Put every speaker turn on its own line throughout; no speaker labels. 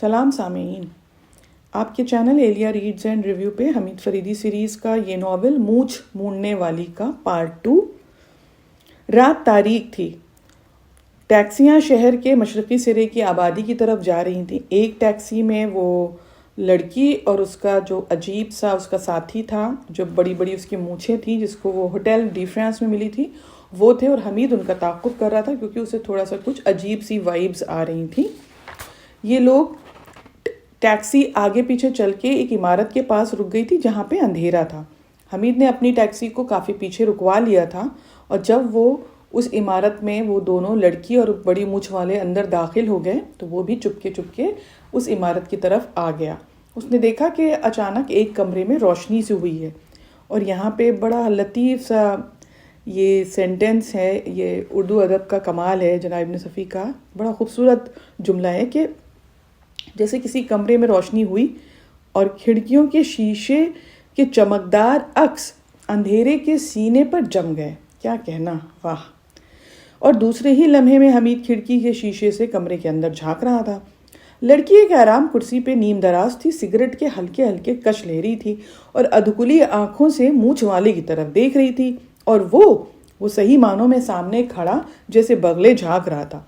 سلام سامعین، آپ کے channel Elia reads and review پہ حمید فریدی سیریز کا یہ ناول مونچھ مونڈنے والی کا پارٹ 2۔ رات تاریک تھی۔ ٹیکسیاں شہر کے مشرقی سرے کی آبادی کی طرف جا رہی تھیں۔ ایک ٹیکسی میں وہ لڑکی اور اس کا جو عجیب سا اس کا ساتھی تھا، جو بڑی بڑی اس کی مونچھیں تھیں، جس کو وہ ہوٹل ڈی فرانس میں ملی تھی، وہ تھے، اور حمید ان کا تعاقب کر رہا تھا کیونکہ اسے تھوڑا سا کچھ عجیب سی وائبز آ رہی تھیں۔ یہ لوگ ٹیکسی آگے پیچھے چل کے ایک عمارت کے پاس رک گئی تھی جہاں پہ اندھیرا تھا۔ حمید نے اپنی ٹیکسی کو کافی پیچھے رکوا لیا تھا، اور جب وہ اس عمارت میں وہ دونوں لڑکی اور بڑی مونچھ والے اندر داخل ہو گئے تو وہ بھی چپکے چپکے اس عمارت کی طرف آ گیا۔ اس نے دیکھا کہ اچانک ایک کمرے میں روشنی سی ہوئی ہے، اور یہاں پہ بڑا لطیف سا یہ سینٹنس ہے، یہ اردو ادب کا کمال ہے جناب ابن صفی کا، بڑا خوبصورت جملہ ہے کہ جیسے کسی کمرے میں روشنی ہوئی اور کھڑکیوں کے شیشے کے چمکدار عکس اندھیرے کے سینے پر جم گئے۔ کیا کہنا، واہ! اور دوسرے ہی لمحے میں حمید کھڑکی کے شیشے سے کمرے کے اندر جھانک رہا تھا۔ لڑکی ایک آرام کرسی پہ نیم دراز تھی، سگریٹ کے ہلکے ہلکے کش لے رہی تھی اور ادھکلی آنکھوں سے مونچھ والے کی طرف دیکھ رہی تھی، اور وہ صحیح معنوں میں سامنے کھڑا جیسے بغلے جھانک رہا تھا۔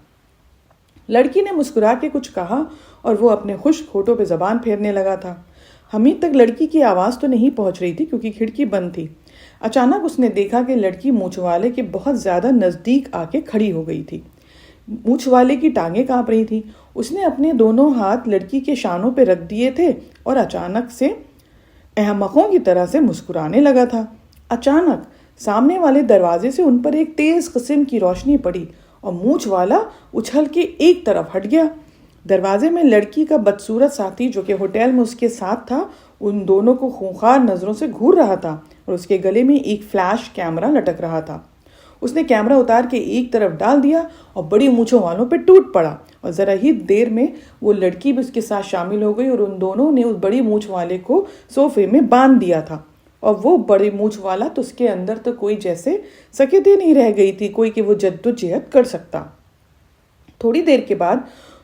لڑکی نے مسکرا کے کچھ کہا اور وہ اپنے خشک ہونٹوں پہ زبان پھیرنے لگا تھا۔ حمید تک لڑکی کی آواز تو نہیں پہنچ رہی تھی کیونکہ کھڑکی بند تھی۔ اچانک اس نے دیکھا کہ لڑکی مونچھ والے کے بہت زیادہ نزدیک آ کے کھڑی ہو گئی تھی۔ مونچھ والے کی ٹانگیں کانپ رہی تھیں۔ اس نے اپنے دونوں ہاتھ لڑکی کے شانوں پہ رکھ دیے تھے اور اچانک سے احمقوں کی طرح سے مسکرانے لگا تھا۔ اچانک سامنے والے دروازے سے ان پر ایک تیز قسم کی روشنی پڑی اور مونچھ والا اچھل کے ایک طرف ہٹ گیا۔ دروازے میں لڑکی کا بدصورت ساتھی جو کہ ہوٹل میں اس کے ساتھ تھا، ان دونوں کو خونخوار نظروں سے گھور رہا تھا، اور اس کے گلے میں ایک فلیش کیمرہ لٹک رہا تھا۔ اس نے کیمرہ اتار کے ایک طرف ڈال دیا اور بڑی مونچھوں والوں پہ ٹوٹ پڑا، اور ذرا ہی دیر میں وہ لڑکی بھی اس کے ساتھ شامل ہو گئی، اور ان دونوں نے اس بڑی مونچھ والے کو صوفے میں باندھ دیا تھا، اور وہ بڑی مونچھ والا تو اس کے اندر تو کوئی جیسے سکیتیں نہیں رہ گئی تھی کوئی کہ وہ جدوجہد کر سکتا۔ تھوڑی دیر کے بعد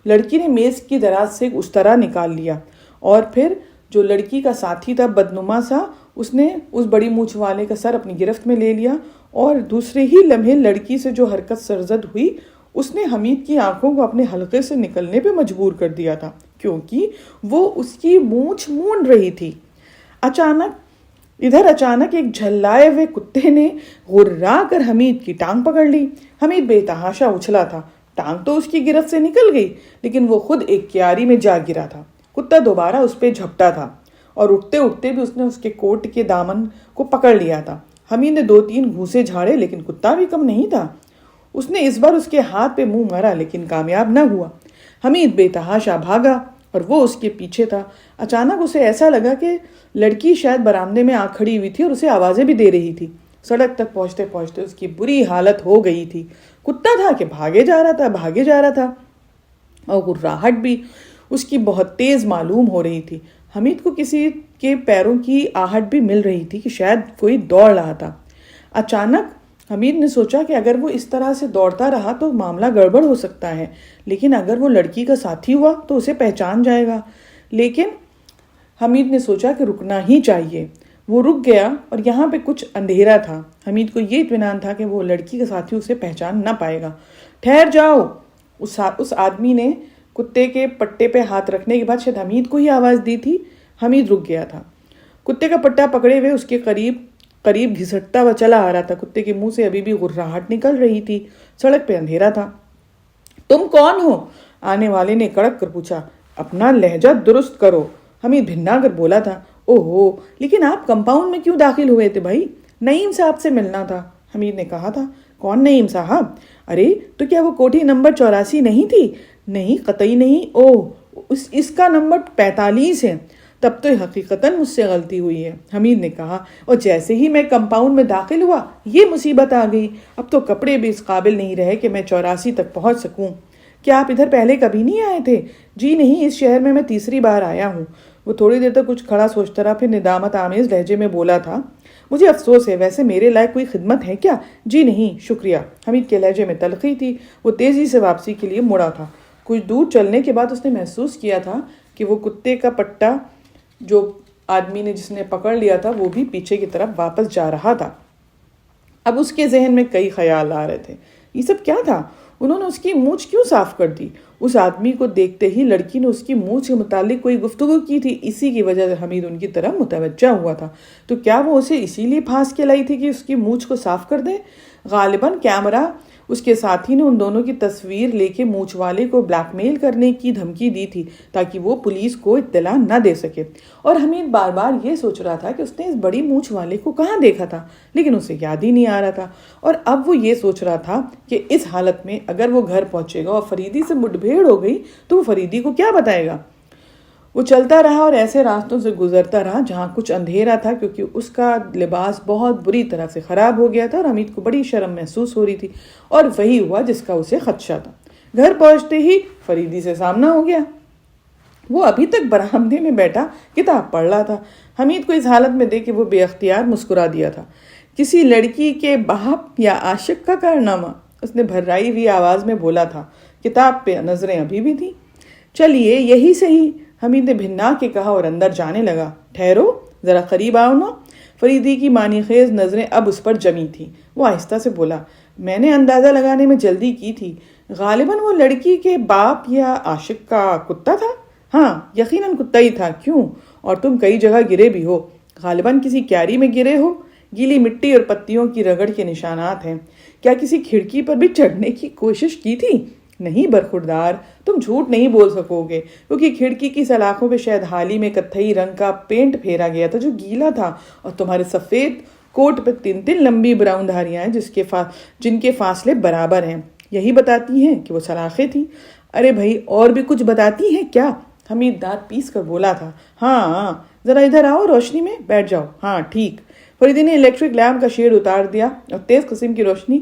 لڑکی نے میز کی دراز سے استرا نکال لیا، اور پھر جو لڑکی کا ساتھی تھا بدنما سا، اس نے اس بڑی مونچھ والے کا سر اپنی گرفت میں لے لیا، اور دوسرے ہی لمحے لڑکی سے جو حرکت سرزد ہوئی، اس نے حمید کی آنکھوں کو اپنے حلقے سے نکلنے پہ مجبور کر دیا تھا کیونکہ وہ اس کی مونچھ مونڈ رہی تھی۔ اچانک ایک جھلائے ہوئے کتے نے غرا کر حمید کی ٹانگ پکڑ لی۔ حمید بے تحاشا اچھلا تھا۔ ٹانگ تو اس کی گرفت سے نکل گئی، لیکن وہ خود ایک کیاری میں جا گرا تھا۔ کتا دوبارہ اس پہ جھپٹا تھا، اور اٹھتے اٹھتے بھی اس نے اس کے کوٹ کے دامن کو پکڑ لیا تھا۔ حمید نے 2-3 گھوسے جھاڑے، لیکن کتا بھی کم نہیں تھا۔ اس نے اس بار اس کے ہاتھ پہ منہ مارا، لیکن کامیاب نہ ہوا۔ حمید بے تحاشا بھاگا، اور وہ اس کے پیچھے تھا۔ اچانک اسے ایسا لگا کہ لڑکی شاید برآمدے میں آ کھڑی ہوئی تھی اور اسے آوازیں بھی دے رہی تھی۔ سڑک تک پہنچتے پہنچتے اس کی بری حالت ہو گئی تھی۔ کتا تھا کہ بھاگے جا رہا تھا، اور غراہٹ بھی اس کی بہت تیز معلوم ہو رہی تھی۔ حمید کو کسی کے پیروں کی آہٹ بھی مل رہی تھی کہ شاید کوئی دوڑ رہا تھا۔ اچانک حمید نے سوچا کہ اگر وہ اس طرح سے دوڑتا رہا تو معاملہ گڑبڑ ہو سکتا ہے، لیکن اگر وہ لڑکی کا ساتھی ہوا تو اسے پہچان جائے گا۔ لیکن حمید نے سوچا کہ رکنا ہی چاہیے۔ وہ رک گیا، اور یہاں پہ کچھ اندھیرا تھا۔ حمید کو یہ اطمینان تھا کہ وہ لڑکی کا ساتھی اسے پہچان نہ پائے گا۔ ٹھہر جاؤ، اس آدمی نے کتے کے پٹے پہ ہاتھ رکھنے کے بعد شاید حمید کو ہی آواز دی تھی۔ حمید رک گیا تھا، کتے کا پٹا پکڑے ہوئے اس کے قریب گھسٹتا ہوا چلا آ رہا تھا۔ کتے کے منہ سے ابھی بھی غراہٹ نکل رہی تھی۔ سڑک پہ اندھیرا تھا۔ تم کون ہو؟ آنے والے نے کڑک کر پوچھا۔ اپنا لہجہ درست کرو، حمید بھنا کر بولا تھا۔ اوہو، لیکن آپ کمپاؤنڈ میں کیوں داخل ہوئے تھے بھائی؟ نعیم صاحب سے ملنا تھا، حمید نے کہا تھا۔ کون نعیم صاحب؟ ارے تو کیا وہ کوٹھی نمبر 84 نہیں تھی؟ نہیں، قطعی نہیں۔ اس کا نمبر 45 ہے۔ تب تو حقیقتاً مجھ سے غلطی ہوئی ہے، حمید نے کہا، اور جیسے ہی میں کمپاؤنڈ میں داخل ہوا یہ مصیبت آ گئی۔ اب تو کپڑے بھی اس قابل نہیں رہے کہ میں 84 تک پہنچ سکوں۔ کیا آپ ادھر پہلے کبھی نہیں آئے تھے؟ جی نہیں، اس شہر میں تیسری بار آیا ہوں۔ وہ تھوڑی دیر تک کچھ کھڑا سوچتا رہا، پھر ندامت آمیز لہجے میں بولا تھا، مجھے افسوس ہے، ویسے میرے لائق کوئی خدمت ہے کیا؟ جی نہیں، شکریہ۔ حمید کے لہجے میں تلخی تھی۔ وہ تیزی سے واپسی کے لیے مڑا تھا۔ کچھ دور چلنے کے بعد اس نے محسوس کیا تھا کہ وہ کتے کا پٹا جو آدمی نے جس نے پکڑ لیا تھا وہ بھی پیچھے کی طرف واپس جا رہا تھا۔ اب اس کے ذہن میں کئی خیال آ رہے تھے۔ یہ سب کیا تھا؟ انہوں نے اس کی مونچھ کیوں صاف کر دی؟ اس آدمی کو دیکھتے ہی لڑکی نے اس کی مونچھ کے متعلق کوئی گفتگو کی تھی، اسی کی وجہ سے حمید ان کی طرف متوجہ ہوا تھا۔ تو کیا وہ اسے اسی لیے پھانس کے لائی تھی کہ اس کی مونچھ کو صاف کر دے؟ غالباً کیمرہ اس کے ساتھی نے ان دونوں کی تصویر لے کے مونچھ والے کو بلیک میل کرنے کی دھمکی دی تھی تاکہ وہ پولیس کو اطلاع نہ دے سکے۔ اور حمید بار بار یہ سوچ رہا تھا کہ اس نے اس بڑی مونچھ والے کو کہاں دیکھا تھا، لیکن اسے یاد ہی نہیں آ رہا تھا۔ اور اب وہ یہ سوچ رہا تھا کہ اس حالت میں اگر وہ گھر پہنچے گا اور فریدی سے مٹ بھیڑ ہو گئی تو وہ فریدی کو کیا بتائے گا۔ وہ چلتا رہا اور ایسے راستوں سے گزرتا رہا جہاں کچھ اندھیرا تھا، کیونکہ اس کا لباس بہت بری طرح سے خراب ہو گیا تھا اور حمید کو بڑی شرم محسوس ہو رہی تھی، اور وہی ہوا جس کا اسے خدشہ تھا۔ گھر پہنچتے ہی فریدی سے سامنا ہو گیا۔ وہ ابھی تک برآمدے میں بیٹھا کتاب پڑھ رہا تھا۔ حمید کو اس حالت میں دیکھ کے وہ بے اختیار مسکرا دیا تھا۔ کسی لڑکی کے باپ یا عاشق کا کارنامہ، اس نے بھررائی ہوئی آواز میں بولا تھا۔ کتاب پہ نظریں ابھی بھی تھیں۔ چلیے یہی صحیح، حمید نے بھنا کے کہا اور اندر جانے لگا۔ ٹھہرو، ذرا قریب آؤ نا۔ فریدی کی معنی خیز نظریں اب اس پر جمی تھیں۔ وہ آہستہ سے بولا، میں نے اندازہ لگانے میں جلدی کی تھی، غالباً وہ لڑکی کے باپ یا عاشق کا کتا تھا۔ ہاں یقیناً کتا ہی تھا۔ کیوں؟ اور تم کئی جگہ گرے بھی ہو، غالباً کسی کیاری میں گرے ہو۔ گیلی مٹی اور پتیوں کی رگڑ کے نشانات ہیں۔ کیا کسی کھڑکی پر بھی چڑھنے کی کوشش کی تھی؟ نہیں برخوردار، تم جھوٹ نہیں بول سکو گے، کیونکہ کھڑکی کی سلاخوں پہ شاید حال ہی میں کتھئی رنگ کا پینٹ پھیرا گیا تھا جو گیلا تھا، اور تمہارے سفید کوٹ پہ 3 لمبی براؤن دھاریاں ہیں جن کے فاصلے برابر ہیں، یہی بتاتی ہیں کہ وہ سلاخیں تھیں۔ ارے بھائی اور بھی کچھ بتاتی ہیں کیا؟ حمید دانت پیس کر بولا تھا۔ ہاں ذرا ادھر آؤ، روشنی میں بیٹھ جاؤ۔ ہاں ٹھیک۔ فریدی نے الیکٹرک لیمپ کا شیڈ اتار دیا اور تیز قسم کی روشنی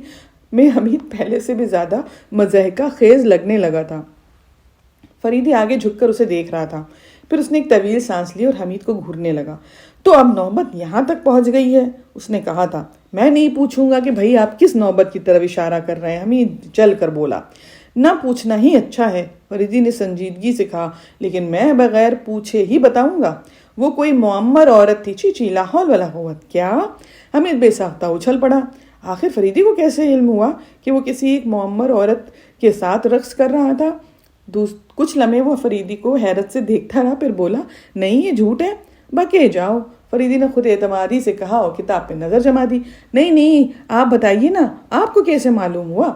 میں حمید پہلے سے بھی زیادہ مضحکہ خیز لگنے لگا تھا۔ فریدی آگے جھک کر اسے دیکھ رہا تھا، پھر اس نے ایک طویل سانس لی اور حمید کو گھورنے لگا۔ تو اب نوبت یہاں تک پہنچ گئی ہے، اس نے کہا تھا۔ میں نہیں پوچھوں گا کہ بھائی آپ کس نوبت کی طرف اشارہ کر رہے ہیں، حمید چل کر بولا۔ نہ پوچھنا ہی اچھا ہے، فریدی نے سنجیدگی سے کہا، لیکن میں بغیر پوچھے ہی بتاؤں گا۔ وہ کوئی معمر عورت تھی۔ چی لا حول ولا قوت۔ کیا؟ حمید بے ساختہ اچھل پڑا۔ آخر فریدی کو کیسے علم ہوا کہ وہ کسی ایک معمر عورت کے ساتھ رقص کر رہا تھا؟ کچھ لمحے وہ فریدی کو حیرت سے دیکھتا رہا، پھر بولا، نہیں یہ جھوٹ ہے، بکے جاؤ۔ فریدی نے خود اعتمادی سے کہا اور کتاب پہ نظر جما دی۔ نہیں آپ بتائیے نا، آپ کو کیسے معلوم ہوا؟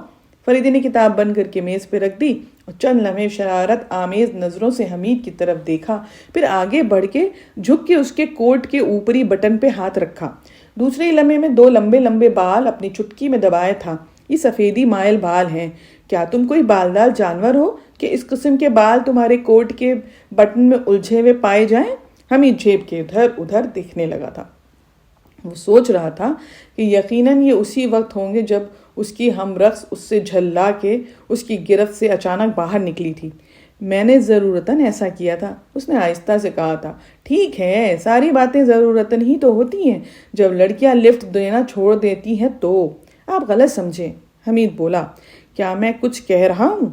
فریدی نے کتاب بند کر کے میز پہ رکھ دی اور چند لمحے شرارت آمیز نظروں سے حمید کی طرف دیکھا، پھر آگے بڑھ کے جھک کے اس کے کوٹ کے اوپری بٹن پہ ہاتھ رکھا۔ دوسرے لمحے میں 2 لمبے لمبے بال اپنی چٹکی میں دبائے تھا۔ یہ سفیدی مائل بال ہیں۔ کیا تم کوئی بالدار جانور ہو کہ اس قسم کے بال تمہارے کوٹ کے بٹن میں الجھے ہوئے پائے جائیں؟ حمید جھیپ کے ادھر ادھر دیکھنے لگا تھا۔ وہ سوچ رہا تھا کہ یقیناً یہ اسی وقت ہوں گے جب اس کی ہم رقص اس سے جھلا کے اس کی گرفت سے اچانک باہر نکلی تھی۔ میں نے ضرورتاً ایسا کیا تھا، اس نے آہستہ سے کہا تھا۔ ٹھیک ہے، ساری باتیں ضرورتاً ہی تو ہوتی ہیں، جب لڑکیاں لفٹ دینا چھوڑ دیتی ہیں تو۔ آپ غلط سمجھیں، حمید بولا۔ کیا میں کچھ کہہ رہا ہوں؟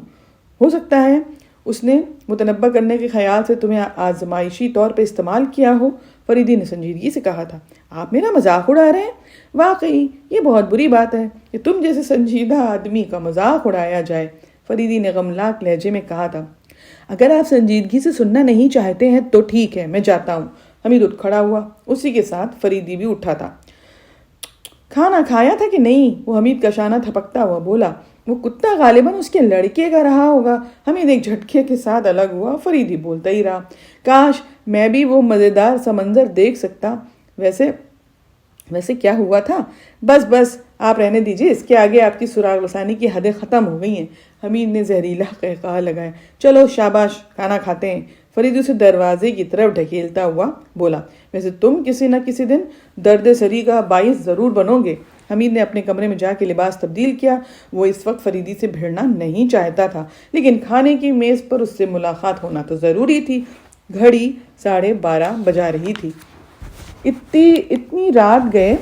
ہو سکتا ہے اس نے متنبہ کرنے کے خیال سے تمہیں آزمائشی طور پہ استعمال کیا ہو، فریدی نے سنجیدگی سے کہا تھا۔ آپ میرا مذاق اڑا رہے ہیں؟ واقعی یہ بہت بری بات ہے کہ تم جیسے سنجیدہ آدمی کا مذاق اڑایا جائے، فریدی نے غمناک لہجے میں کہا تھا۔ اگر آپ سنجیدگی سے سننا نہیں چاہتے ہیں تو ٹھیک ہے، میں جاتا ہوں۔ حمید اٹھ کھڑا ہوا، اسی کے ساتھ فریدی بھی اٹھا تھا۔ کھانا کھایا تھا کہ نہیں؟ وہ حمید کا شانہ تھپکتا ہوا بولا۔ وہ کتا غالباً اس کے لڑکے کا رہا ہوگا۔ حمید ایک جھٹکے کے ساتھ الگ ہوا، فریدی بولتا ہی رہا۔ کاش میں بھی وہ مزیدار سا منظر دیکھ سکتا۔ ویسے کیا ہوا تھا؟ بس آپ رہنے دیجیے، اس کے آگے آپ کی سراغ رسانی کی حدیں ختم ہو گئی ہیں۔ حمید نے زہریلا قہقہہ لگایا۔ چلو شاباش، کھانا کھاتے ہیں، فریدی اسے دروازے کی طرف ڈھکیلتا ہوا بولا۔ ویسے تم کسی نہ کسی دن درد سری کا باعث ضرور بنو گے۔ حمید نے اپنے کمرے میں جا کے لباس تبدیل کیا۔ وہ اس وقت فریدی سے بھیڑنا نہیں چاہتا تھا، لیکن کھانے کی میز پر اس سے ملاقات ہونا تو ضروری تھی۔ گھڑی 12:30 بجا رہی تھی۔ اتنی رات گئے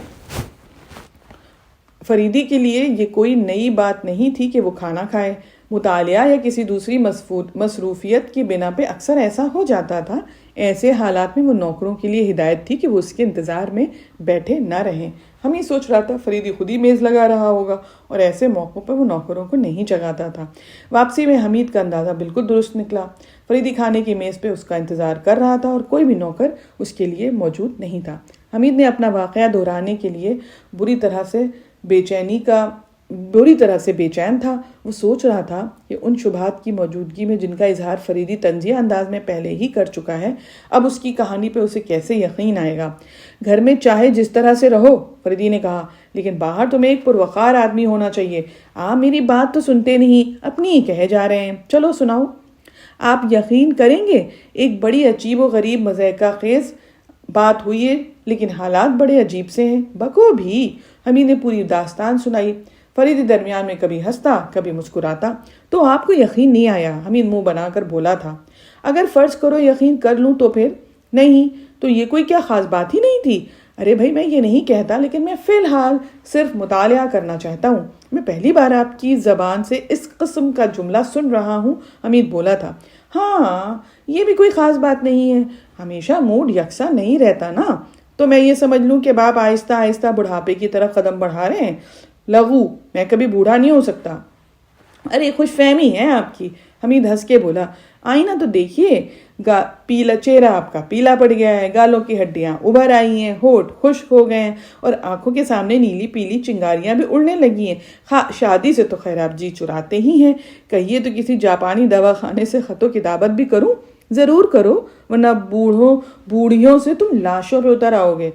فریدی کے لیے یہ کوئی نئی بات نہیں تھی کہ وہ کھانا کھائے۔ مطالعہ یا کسی دوسری مصروفیت کی بنا پہ اکثر ایسا ہو جاتا تھا۔ ایسے حالات میں وہ نوکروں کے لیے ہدایت تھی کہ وہ اس کے انتظار میں بیٹھے نہ رہیں۔ ہم یہ سوچ رہا تھا فریدی خود ہی میز لگا رہا ہوگا اور ایسے موقعوں پر وہ نوکروں کو نہیں جگاتا تھا۔ واپسی میں حمید کا اندازہ بالکل درست نکلا۔ فریدی کھانے کی میز پہ اس کا انتظار کر رہا تھا اور کوئی بھی نوکر اس کے لیے موجود نہیں تھا۔ حمید نے اپنا واقعہ دہرانے کے لیے بری طرح سے بے چین تھا۔ وہ سوچ رہا تھا کہ ان شبہات کی موجودگی میں جن کا اظہار فریدی طنزیہ انداز میں پہلے ہی کر چکا ہے، اب اس کی کہانی پہ اسے کیسے یقین آئے گا۔ گھر میں چاہے جس طرح سے رہو، فریدی نے کہا، لیکن باہر تمہیں ایک پروقار آدمی ہونا چاہیے۔ آپ میری بات تو سنتے نہیں، اپنی ہی کہے جا رہے ہیں۔ چلو سناؤ۔ آپ یقین کریں گے، ایک بڑی عجیب و غریب مضحکہ خیز بات ہوئی ہے، لیکن حالات بڑے عجیب سے ہیں۔ بکو بھی۔ حمید نے پوری داستان سنائی۔ فریدی درمیان میں کبھی ہنستا کبھی مسکراتا۔ تو آپ کو یقین نہیں آیا؟ حمید منہ بنا کر بولا تھا۔ اگر فرض کرو یقین کر لوں تو پھر؟ نہیں تو یہ کوئی کیا خاص بات ہی نہیں تھی؟ ارے بھائی میں یہ نہیں کہتا، لیکن میں فی الحال صرف مطالعہ کرنا چاہتا ہوں۔ میں پہلی بار آپ کی زبان سے اس قسم کا جملہ سن رہا ہوں، حمید بولا تھا۔ ہاں یہ بھی کوئی خاص بات نہیں ہے، ہمیشہ موڈ یکساں نہیں رہتا نا۔ تو میں یہ سمجھ لوں کہ باپ آہستہ آہستہ بڑھاپے کی طرف قدم بڑھا رہے ہیں؟ لغو، میں کبھی بوڑھا نہیں ہو سکتا۔ ارے خوش فہمی ہے آپ کی، حمید ہنس کے بولا۔ آئینہ تو دیکھیے، چہرہ آپ کا پیلا پڑ گیا ہے، گالوں کی ہڈیاں ابھر آئی ہیں، ہونٹ خشک ہو گئے ہیں اور آنکھوں کے سامنے نیلی پیلی چنگاریاں بھی اڑنے لگی ہیں۔ شادی سے تو خیر آپ جی چراتے ہی ہیں، کہیے تو کسی جاپانی دواخانے سے خط و کتابت بھی کروں؟ ضرور کرو، ورنہ بوڑھیوں سے تم لاشوں پہ اتر آؤ گے،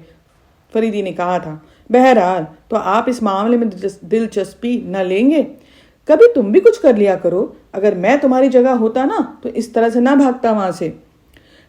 فریدی نے کہا تھا۔ بہرحال تو آپ اس معاملے میں دلچسپی نہ لیں گے؟ کبھی تم بھی کچھ کر لیا کرو، اگر میں تمہاری جگہ ہوتا نا تو اس طرح سے نہ بھاگتا وہاں سے۔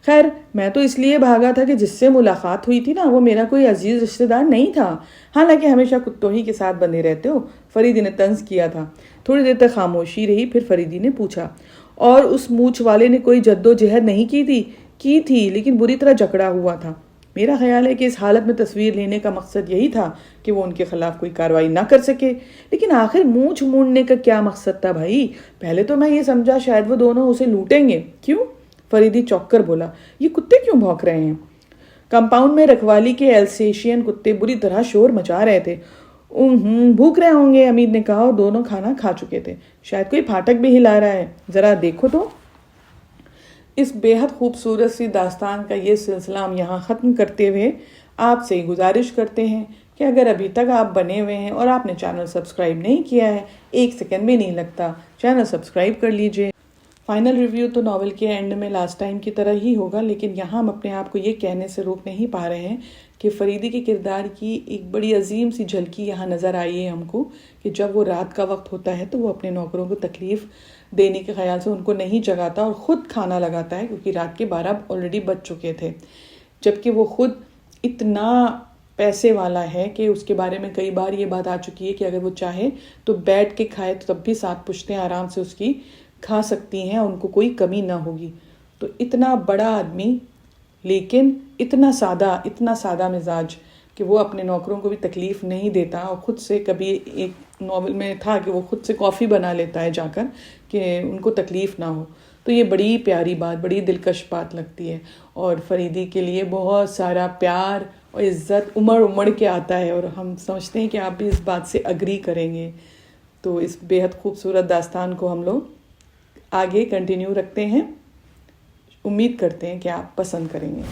خیر میں تو اس لیے بھاگا تھا کہ جس سے ملاقات ہوئی تھی نا وہ میرا کوئی عزیز رشتہ دار نہیں تھا، حالانکہ ہمیشہ کتوں ہی کے ساتھ بندے رہتے ہو، فریدی نے طنز کیا تھا۔ تھوڑی دیر تک خاموشی رہی، پھر فریدی نے پوچھا، اور اس مونچھ والے نے کوئی جد و جہد نہیں کی تھی؟ کی تھی، لیکن بری طرح جکڑا ہوا تھا۔ میرا خیال ہے کہ اس حالت میں تصویر لینے کا مقصد یہی تھا کہ وہ ان کے خلاف کوئی کارروائی نہ کر سکے۔ لیکن آخر مونچھ مونڈنے کا کیا مقصد تھا بھائی؟ پہلے تو میں یہ سمجھا شاید وہ دونوں اسے لوٹیں گے۔ کیوں؟ فریدی چونک کر بولا۔ یہ کتے کیوں بھونک رہے ہیں؟ کمپاؤنڈ میں رکھوالی کے السیشین کتے بری طرح شور مچا رہے تھے۔ بھوک رہے ہوں گے، حمید نے کہا، اور دونوں کھانا کھا چکے تھے۔ شاید کوئی پھاٹک بھی ہلا رہا ہے، ذرا دیکھو تو۔ اس بے حد خوبصورت سی داستان کا یہ سلسلہ ہم یہاں ختم کرتے ہوئے آپ سے گزارش کرتے ہیں کہ اگر ابھی تک آپ بنے ہوئے ہیں اور آپ نے چینل سبسکرائب نہیں کیا ہے، 1 سیکنڈ بھی نہیں لگتا، چینل سبسکرائب کر لیجئے۔ فائنل ریویو تو ناول کے اینڈ میں لاسٹ ٹائم کی طرح ہی ہوگا، لیکن یہاں ہم اپنے آپ کو یہ کہنے سے روک نہیں پا رہے ہیں کہ فریدی کے کردار کی ایک بڑی عظیم سی جھلکی یہاں نظر آئی ہے ہم کو، کہ جب وہ رات کا وقت ہوتا ہے تو وہ اپنے نوکروں کو تکلیف دینے کے خیال سے ان کو نہیں جگاتا اور خود کھانا لگاتا ہے، کیونکہ رات کے 12 آلریڈی بج چکے تھے، جبکہ وہ خود اتنا پیسے والا ہے کہ اس کے بارے میں کئی بار یہ بات آ چکی ہے کہ اگر وہ چاہے تو بیٹھ کے کھائے تو تب بھی 7 پشتیں آرام سے اس کی کھا سکتی ہیں، ان کو کوئی کمی نہ ہوگی۔ تو اتنا بڑا آدمی لیکن اتنا سادہ مزاج کہ وہ اپنے نوکروں کو بھی تکلیف نہیں دیتا، اور خود سے کبھی ایک ناول میں تھا کہ وہ خود سے کافی بنا لیتا ہے جا کر کہ ان کو تکلیف نہ ہو۔ تو یہ بڑی پیاری بات، بڑی دلکش بات لگتی ہے، اور فریدی کے لیے بہت سارا پیار اور عزت امڑ کے آتا ہے، اور ہم سمجھتے ہیں کہ آپ بھی اس بات سے اگری کریں گے۔ تو اس بے حد خوبصورت داستان کو ہم لوگ آگے کنٹینیو رکھتے ہیں، امید کرتے ہیں کہ آپ پسند کریں گے۔